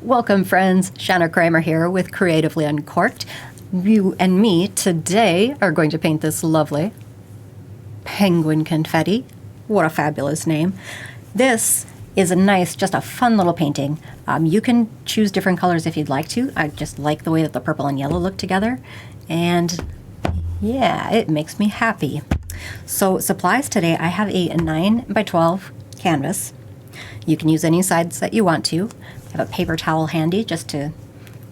Welcome friends, Shanna Cramer here with Creatively Uncorked. You and me today are going to paint this lovely Penguin Confetti. What a fabulous name. This is a nice, just a fun little painting. You can choose different colors if you'd like to. I just like the way that the purple and yellow look together. And yeah, it makes me happy. So supplies today, I have a 9x12 canvas. You can use any size that you want to. I have a paper towel handy just to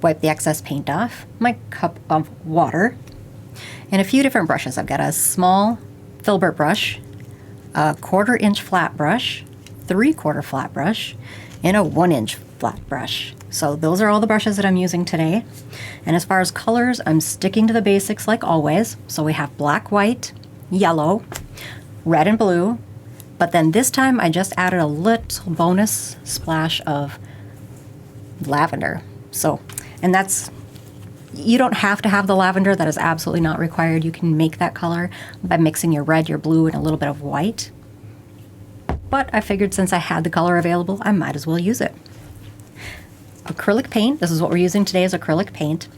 wipe the excess paint off, my cup of water, and a few different brushes. I've got a small filbert brush, a 1/4 inch flat brush, 3/4 flat brush, and a 1 inch flat brush. So those are all the brushes that I'm using today. And as far as colors, I'm sticking to the basics like always. So we have black, white, yellow, red, and blue. But then this time I just added a little bonus splash of lavender. So, and that's, you don't have to have the lavender. That is absolutely not required. You can make that color by mixing your red, your blue, and a little bit of white. But I figured since I had the color available, I might as well use it. Acrylic paint, this is what we're using today, is acrylic paint.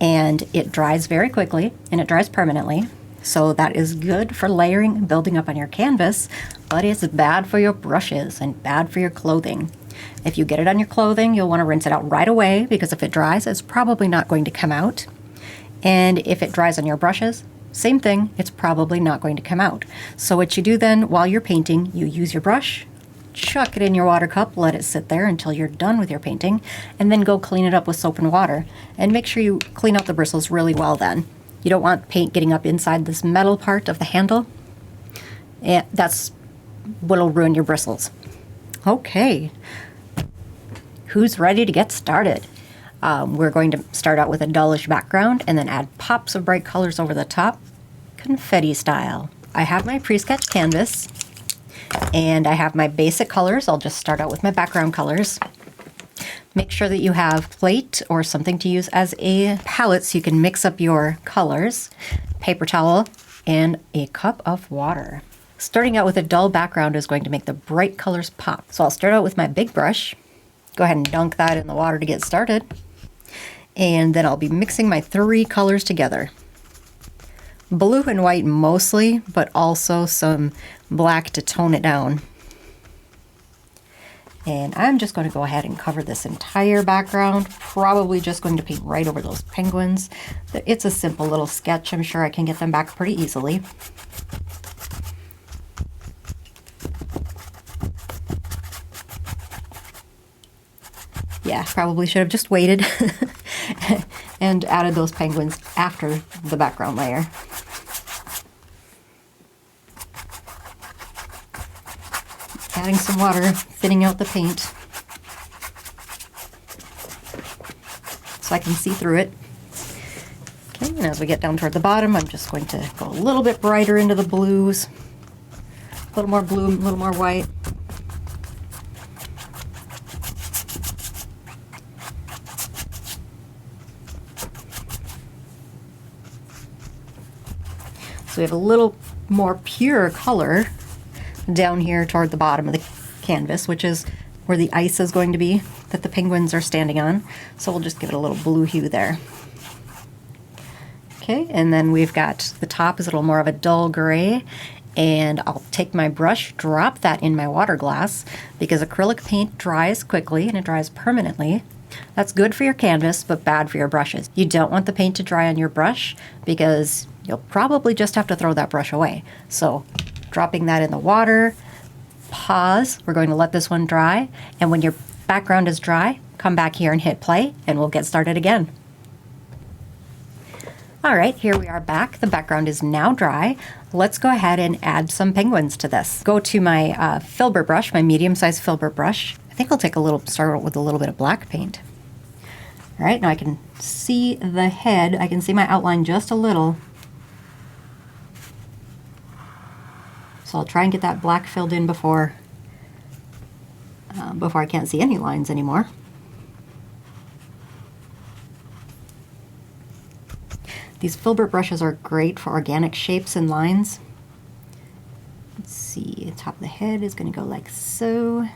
And it dries very quickly, and it dries permanently. So that is good for layering and building up on your canvas, but it's bad for your brushes and bad for your clothing. If you get it on your clothing, you'll want to rinse it out right away, because if it dries, it's probably not going to come out. And if it dries on your brushes, same thing, it's probably not going to come out. So what you do then, while you're painting, you use your brush, chuck it in your water cup, let it sit there until you're done with your painting, and then go clean it up with soap and water. And make sure you clean out the bristles really well then. You don't want paint getting up inside this metal part of the handle. And that's what'll ruin your bristles. Okay, who's ready to get started? We're going to start out with a dullish background and then add pops of bright colors over the top, confetti style. I have my pre-sketched canvas and I have my basic colors. I'll just start out with my background colors. Make sure that you have plate or something to use as a palette so you can mix up your colors, paper towel, and a cup of water. Starting out with a dull background is going to make the bright colors pop. So I'll start out with my big brush. Go ahead and dunk that in the water to get started. And then I'll be mixing my 3 colors together. Blue and white mostly, but also some black to tone it down. And I'm just going to go ahead and cover this entire background. Probably just going to paint right over those penguins. It's a simple little sketch. I'm sure I can get them back pretty easily. Yeah, probably should have just waited and added those penguins after the background layer. Adding some water, thinning out the paint so I can see through it. Okay, and as we get down toward the bottom, I'm just going to go a little bit brighter into the blues. A little more blue, a little more white. So we have a little more pure color down here toward the bottom of the canvas, which is where the ice is going to be that the penguins are standing on. So we'll just give it a little blue hue there. Okay, and then we've got the top is a little more of a dull gray, and I'll take my brush, drop that in my water glass, because acrylic paint dries quickly and it dries permanently. That's good for your canvas, but bad for your brushes. You don't want the paint to dry on your brush, because you'll probably just have to throw that brush away. So dropping that in the water, pause, we're going to let this one dry, and when your background is dry, come back here and hit play, and we'll get started again. All right, here we are back. The background is now dry. Let's go ahead and add some penguins to this. Go to my filbert brush, my medium-sized filbert brush. I think I'll start with a little bit of black paint. All right, now I can see the head. I can see my outline just a little. So I'll try and get that black filled in before I can't see any lines anymore. These filbert brushes are great for organic shapes and lines. Let's see, the top of the head is going to go like so.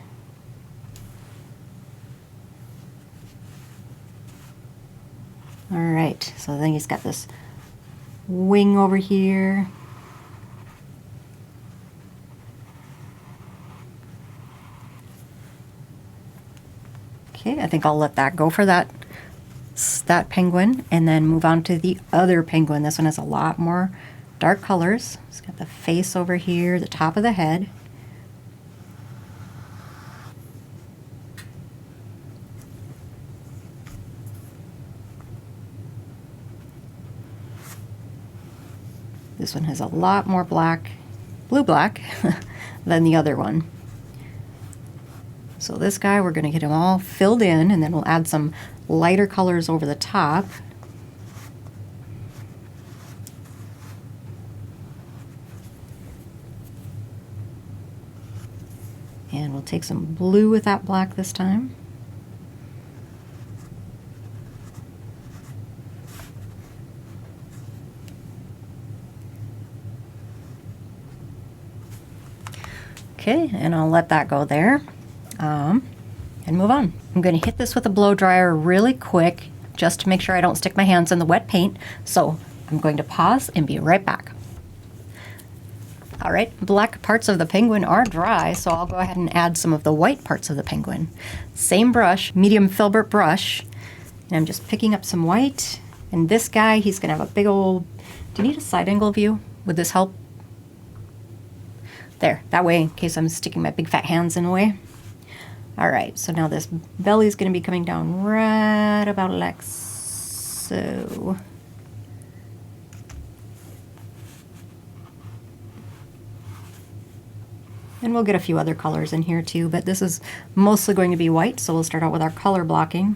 All right, so then he's got this wing over here. Okay, I think I'll let that go for that penguin, and then move on to the other penguin. This one has a lot more dark colors. It's got the face over here, the top of the head. This one has a lot more blue-black, than the other one. So this guy, we're going to get him all filled in, and then we'll add some lighter colors over the top. And we'll take some blue with that black this time. Okay, and I'll let that go there. And move on. I'm going to hit this with a blow dryer really quick just to make sure I don't stick my hands in the wet paint. So I'm going to pause and be right back. All right, black parts of the penguin are dry, so I'll go ahead and add some of the white parts of the penguin. Same brush, medium filbert brush, and I'm just picking up some white. And this guy, he's going to have a big old... Do you need a side angle view? Would this help? There, that way, in case I'm sticking my big fat hands in the way. All right, so now this belly is going to be coming down right about like so. And we'll get a few other colors in here too, but this is mostly going to be white, so we'll start out with our color blocking.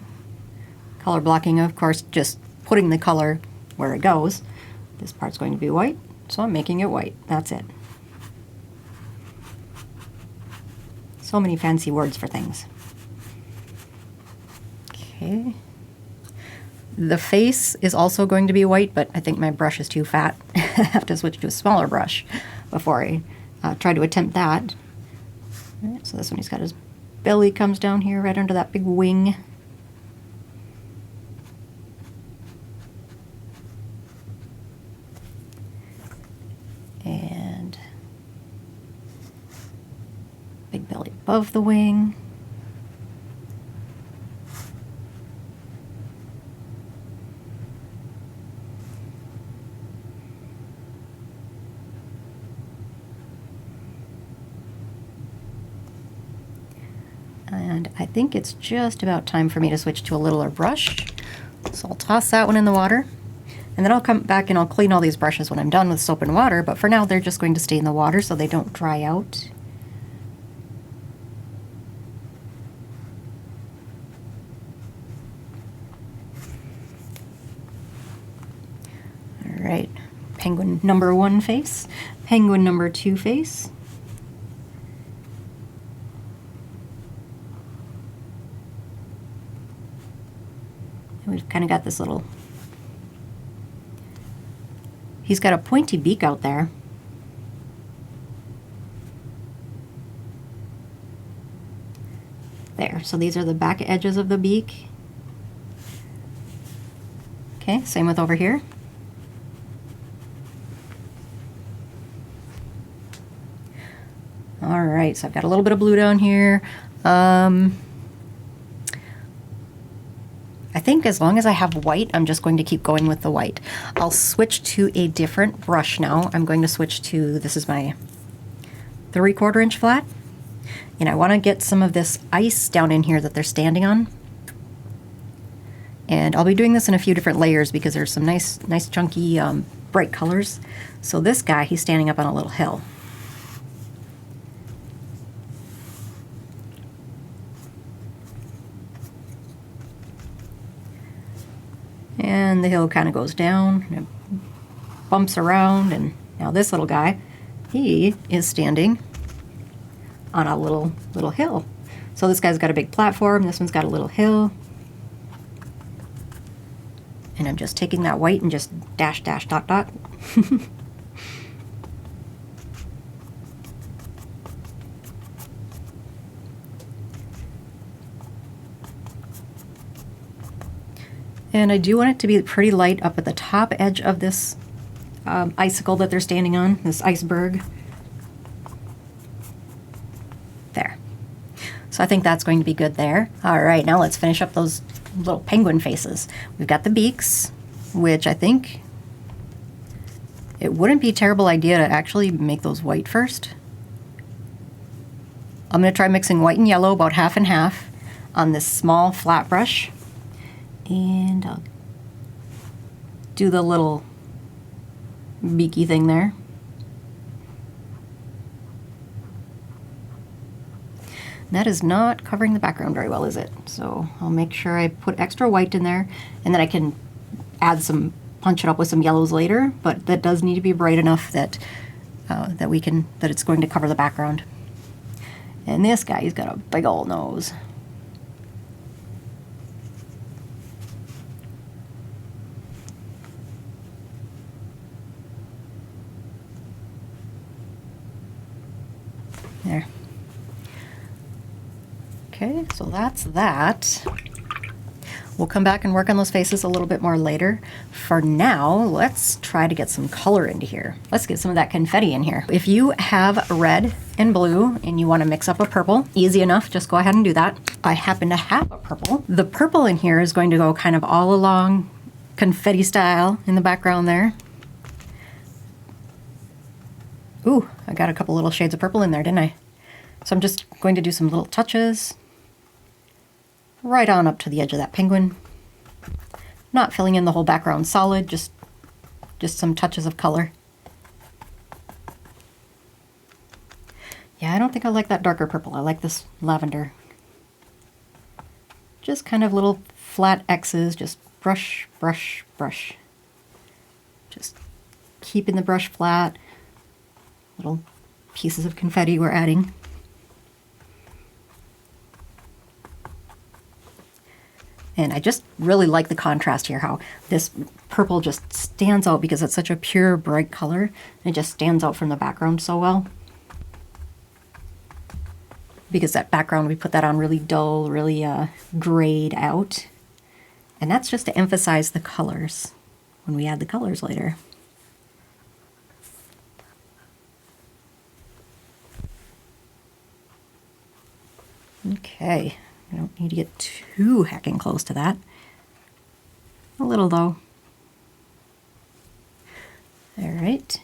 Color blocking, of course, just putting the color where it goes. This part's going to be white, so I'm making it white. That's it. So many fancy words for things. Okay. The face is also going to be white, but I think my brush is too fat. I have to switch to a smaller brush before I try to attempt that. All right, so this one, he's got his belly comes down here right under that big wing. And big belly above the wing. And I think it's just about time for me to switch to a littler brush. So I'll toss that one in the water. And then I'll come back and I'll clean all these brushes when I'm done with soap and water, but for now they're just going to stay in the water so they don't dry out. All right, penguin number 1 face, penguin number 2 face. We've kind of got this little, he's got a pointy beak out there. There, so these are the back edges of the beak. Okay, same with over here. All right, so I've got a little bit of blue down here. I think as long as I have white, I'm just going to keep going with the white. I'll switch to a different brush now. I'm going to switch to, this is my 3/4 inch flat. And I want to get some of this ice down in here that they're standing on. And I'll be doing this in a few different layers because there's some nice chunky, bright colors. So this guy, he's standing up on a little hill. And the hill kind of goes down and it bumps around, and now this little guy, he is standing on a little hill. So this guy's got a big platform, this one's got a little hill. And I'm just taking that white and just dash, dash, dot, dot. And I do want it to be pretty light up at the top edge of this icicle that they're standing on, this iceberg. There. So I think that's going to be good there. All right, now let's finish up those little penguin faces. We've got the beaks, which I think it wouldn't be a terrible idea to actually make those white first. I'm going to try mixing white and yellow about half and half on this small flat brush. And I'll do the little beaky thing there. That is not covering the background very well, is it? So I'll make sure I put extra white in there, and then I can add some, punch it up with some yellows later, but that does need to be bright enough that that it's going to cover the background. And this guy, he's got a big old nose. There. Okay, so that's that. We'll come back and work on those faces a little bit more later. For now, let's try to get some color into here. Let's get some of that confetti in here. If you have red and blue and you want to mix up a purple, easy enough, just go ahead and do that. I happen to have a purple. The purple in here is going to go kind of all along confetti style in the background there. Ooh, I got a couple little shades of purple in there, didn't I? So I'm just going to do some little touches right on up to the edge of that penguin. Not filling in the whole background solid, just some touches of color. Yeah, I don't think I like that darker purple. I like this lavender. Just kind of little flat X's, just brush, brush, brush. Just keeping the brush flat. Little pieces of confetti we're adding. And I just really like the contrast here, how this purple just stands out because it's such a pure, bright color. It just stands out from the background so well. Because that background, we put that on really dull, really grayed out. And that's just to emphasize the colors when we add the colors later. Okay. I don't need to get too hecking close to that. A little though. All right.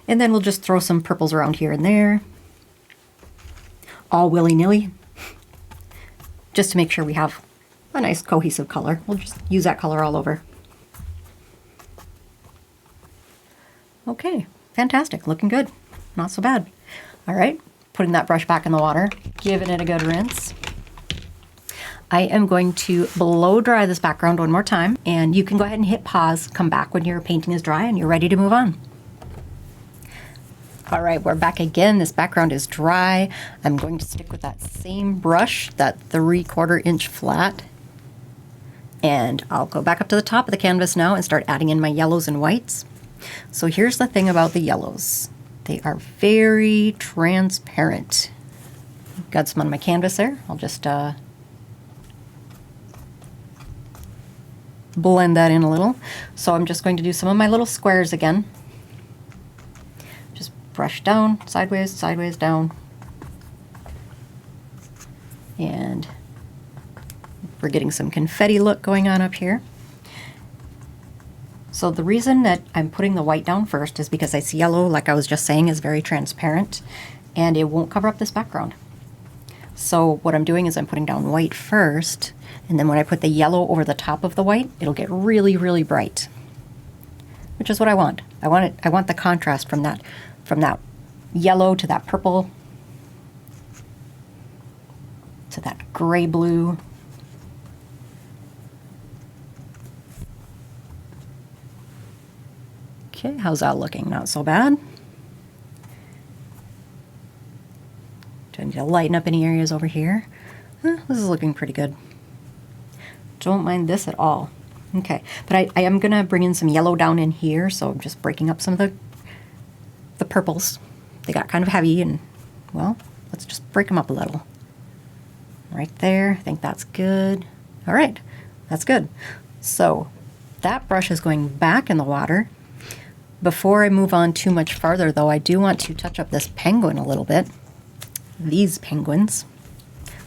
And then we'll just throw some purples around here and there. All willy-nilly. Just to make sure we have a nice cohesive color. We'll just use that color all over. Okay, fantastic. Looking good. Not so bad. All right. Putting that brush back in the water, giving it a good rinse. I am going to blow dry this background one more time, and you can go ahead and hit pause, come back when your painting is dry and you're ready to move on. All right, we're back again. This background is dry. I'm going to stick with that same brush, that 3/4 inch flat, and I'll go back up to the top of the canvas now and start adding in my yellows and whites. So here's the thing about the yellows. They are very transparent. Got some on my canvas there. I'll just blend that in a little. So I'm just going to do some of my little squares again. Just brush down, sideways, sideways, down. And we're getting some confetti look going on up here. So the reason that I'm putting the white down first is because this yellow, like I was just saying, is very transparent and it won't cover up this background. So what I'm doing is I'm putting down white first, and then when I put the yellow over the top of the white, it'll get really, really bright, which is what I want. I want the contrast from that yellow to that purple to that gray blue. Okay, how's that looking? Not so bad. Do I need to lighten up any areas over here? This is looking pretty good. Don't mind this at all. Okay, but I am going to bring in some yellow down in here, so I'm just breaking up some of the purples. They got kind of heavy, and, well, let's just break them up a little. right there. I think that's good. All right, that's good. So that brush is going back in the water. Before I move on too much farther, though, I do want to touch up this penguin a little bit. These penguins,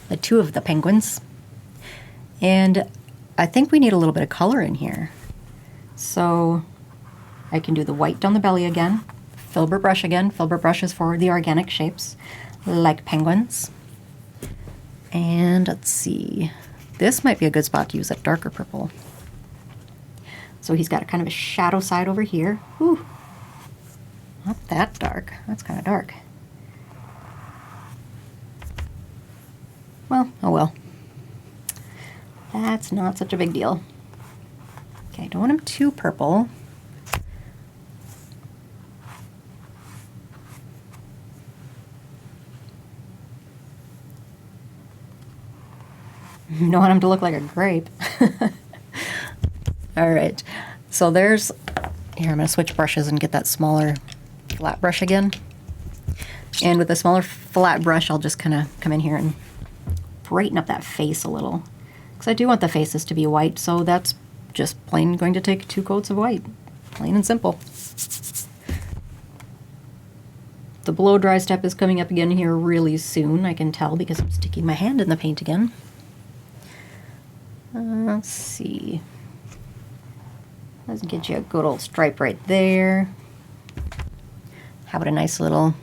the two of the penguins. And I think we need a little bit of color in here. So I can do the white down the belly again. Filbert brush again. Filbert brush is for the organic shapes, like penguins. And let's see. This might be a good spot to use that darker purple. So he's got a kind of a shadow side over here. Whew. Not that dark. That's kind of dark. Well, oh well. That's not such a big deal. Okay, don't want him too purple. You don't want him to look like a grape. All right, so there's, here I'm going to switch brushes and get that smaller flat brush again. And with the smaller flat brush, I'll just kind of come in here and brighten up that face a little. Because I do want the faces to be white, so that's just plain going to take 2 coats of white. Plain and simple. The blow dry step is coming up again here really soon, I can tell, because I'm sticking my hand in the paint again. Let's see. Let's get you a good old stripe right there. How about a nice little,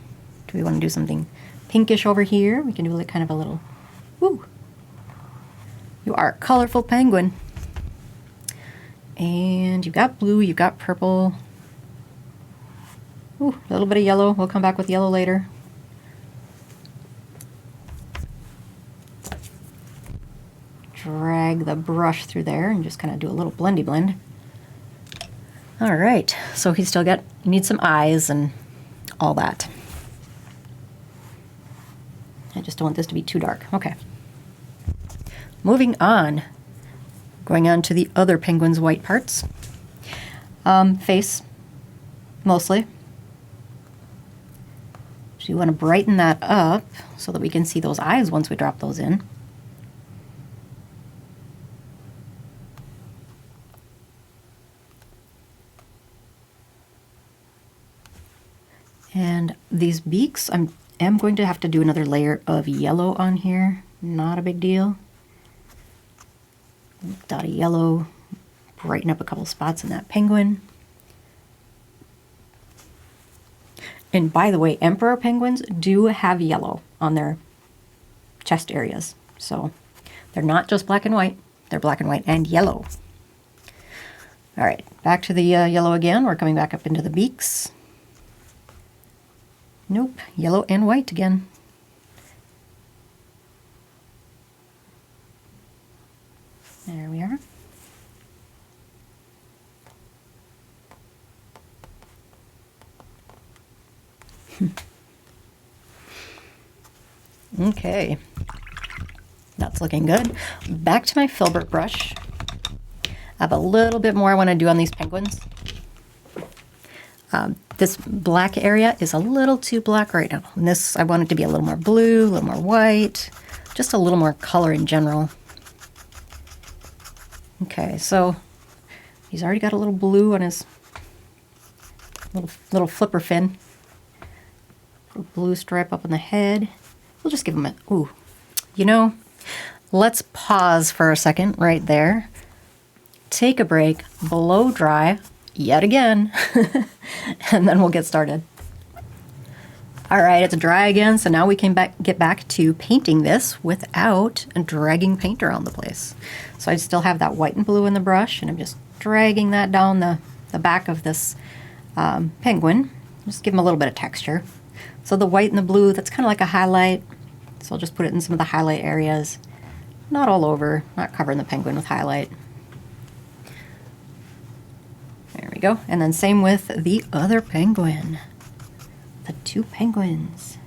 do we want to do something pinkish over here? We can do like kind of a little, woo. You are a colorful penguin. And you've got blue, you've got purple. Ooh, a little bit of yellow. We'll come back with yellow later. Drag the brush through there and just kind of do a little blendy blend. All right, so he's still got, you need some eyes and all that. I just don't want this to be too dark. Okay. Moving on, going on to the other penguin's white parts. Face, mostly. So you want to brighten that up so that we can see those eyes once we drop those in. And these beaks, I am going to have to do another layer of yellow on here. Not a big deal. Dot of yellow, brighten up a couple spots in that penguin. And by the way, emperor penguins do have yellow on their chest areas. So they're not just black and white, they're black and white and yellow. All right, back to the yellow again. We're coming back up into the beaks. Nope, yellow and white again. There we are. Okay, that's looking good. Back to my filbert brush. I have a little bit more I want to do on these penguins. This black area is a little too black right now. And this, I want it to be a little more blue, a little more white, just a little more color in general. Okay, so he's already got a little blue on his little flipper fin. A blue stripe up on the head. We'll just give him a, ooh. You know, let's pause for a second right there. Take a break, blow dry yet again, and then we'll get started. All right, it's dry again, so now we can get back to painting this without dragging paint around the place. So I still have that white and blue in the brush, and I'm just dragging that down the back of this penguin. Just give him a little bit of texture. So the white and the blue, that's kind of like a highlight. So I'll just put it in some of the highlight areas. Not all over, not covering the penguin with highlight. There we go. And then same with the other penguin. The two penguins.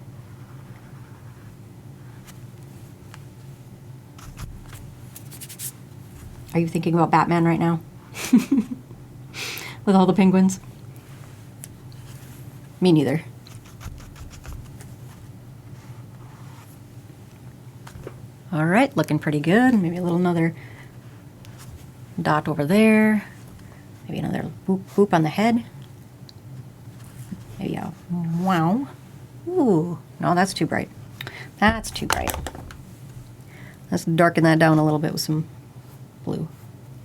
Are you thinking about Batman right now? With all the penguins? Me neither. All right, looking pretty good. Maybe a little another dot over there. Maybe another boop boop on the head. Maybe a wow. Ooh, no, that's too bright. That's too bright. Let's darken that down a little bit with some blue.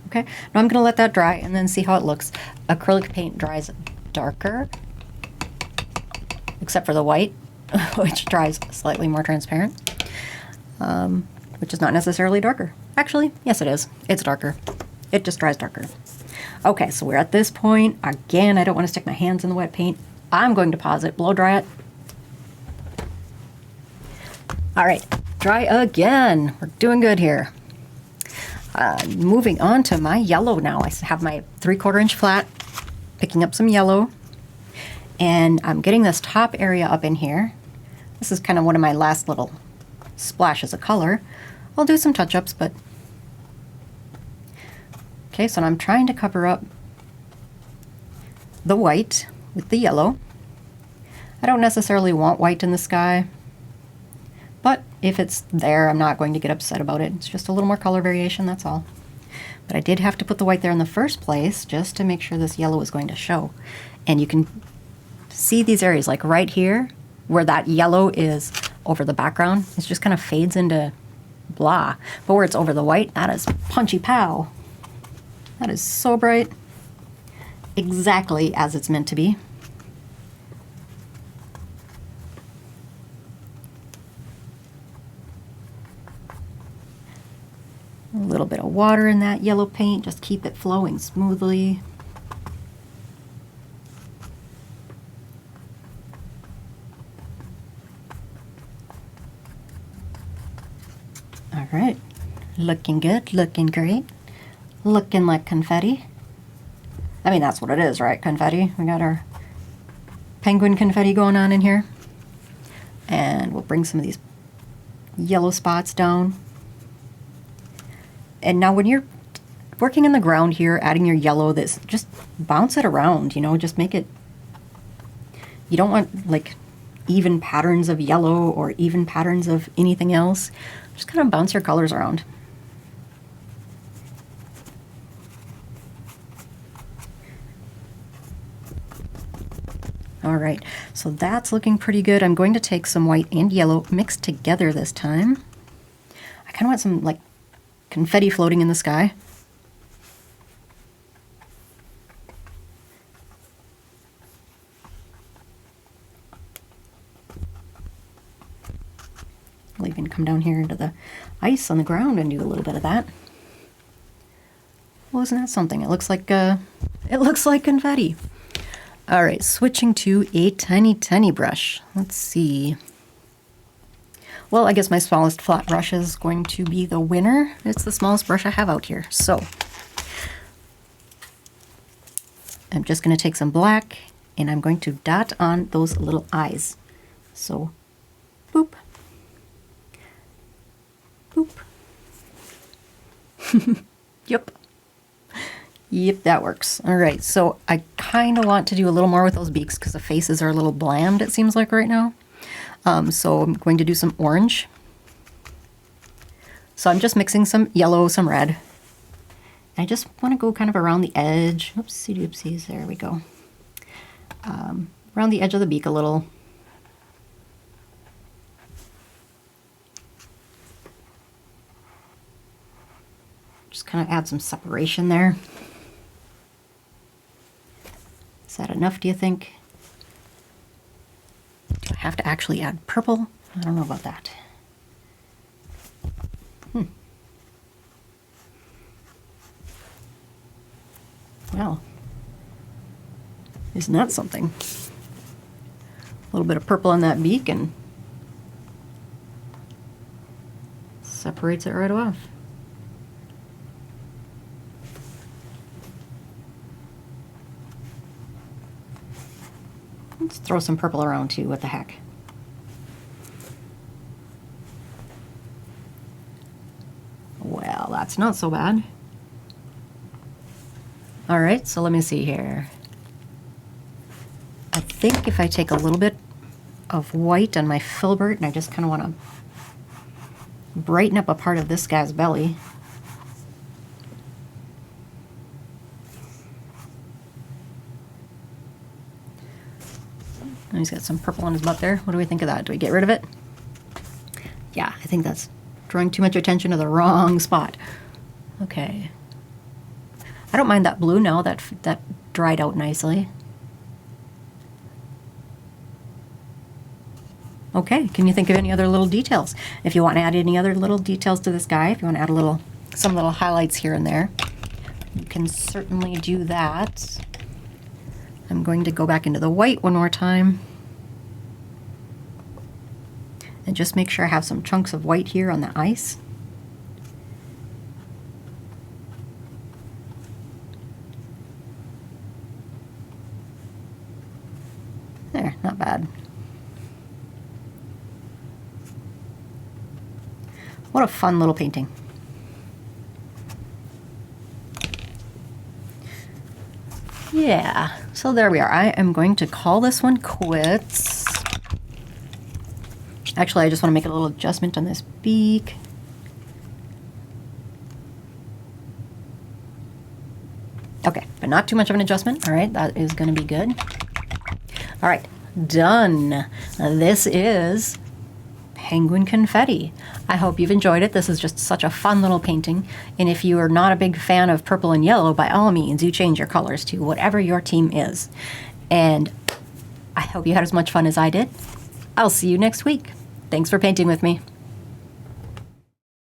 Okay, now I'm gonna let that dry and then see how it looks. Acrylic paint dries darker, except for the white, which dries slightly more transparent, which is not necessarily darker. Actually, yes it is. It's darker. It just dries darker. Okay, so we're at this point. Again, I don't want to stick my hands in the wet paint. I'm going to pause it, blow dry it. All right, dry again. We're doing good here. Moving on to my yellow now. I have my 3/4 inch flat, picking up some yellow, and I'm getting this top area up in here. This is kind of one of my last little splashes of color. I'll do some touch-ups, but okay, so I'm trying to cover up the white with the yellow. I don't necessarily want white in the sky, but if it's there, I'm not going to get upset about it. It's just a little more color variation, that's all. But I did have to put the white there in the first place just to make sure this yellow is going to show. And you can see these areas, like right here, where that yellow is over the background. It just kind of fades into blah. But where it's over the white, that is punchy pow. That is so bright. Exactly as it's meant to be. A little bit of water in that yellow paint, just keep it flowing smoothly. All right, looking good, looking great. Looking like confetti. I mean, that's what it is, right? Confetti. We got our penguin confetti going on in here. And we'll bring some of these yellow spots down. And now when you're working in the ground here, adding your yellow, this just bounce it around, you know, just make it, you don't want like even patterns of yellow or even patterns of anything else. Just kind of bounce your colors around. All right, so that's looking pretty good. I'm going to take some white and yellow mixed together this time. I kind of want some like confetti floating in the sky. I'll even come down here into the ice on the ground and do a little bit of that. Well, isn't that something? It looks like confetti. All right, switching to a tiny brush. Let's see. Well, I guess my smallest flat brush is going to be the winner. It's the smallest brush I have out here. So I'm just going to take some black and I'm going to dot on those little eyes. So boop, boop. Yep. Yep, that works. All right, so I kind of want to do a little more with those beaks because the faces are a little bland, it seems like right now. So I'm going to do some orange. So I'm just mixing some yellow, some red. I just want to go kind of around the edge. Oopsie doopsies, there we go. Around the edge of the beak a little. Just kind of add some separation there. Is that enough, do you think? Do I have to actually add purple? I don't know about that. Well, isn't that something? A little bit of purple on that beak and separates it right off. Let's throw some purple around too, what the heck. Well, that's not so bad. All right, so let me see here. I think if I take a little bit of white on my filbert and I just kind of want to brighten up a part of this guy's belly. And he's got some purple on his butt there. What do we think of that? Do we get rid of it? Yeah, I think that's drawing too much attention to the wrong spot. Okay. I don't mind that blue now. That dried out nicely. Okay, can you think of any other little details? If you want to add any other little details to this guy, if you want to add some little highlights here and there, you can certainly do that. I'm going to go back into the white one more time. And just make sure I have some chunks of white here on the ice. There, not bad. What a fun little painting. Yeah, so there we are. I am going to call this one quits. Actually, I just want to make a little adjustment on this beak. Okay, but not too much of an adjustment. All right, that is going to be good. All right, done. This is Penguin Confetti. I hope you've enjoyed it. This is just such a fun little painting. And if you are not a big fan of purple and yellow, by all means, you change your colors to whatever your team is. And I hope you had as much fun as I did. I'll see you next week. Thanks for painting with me.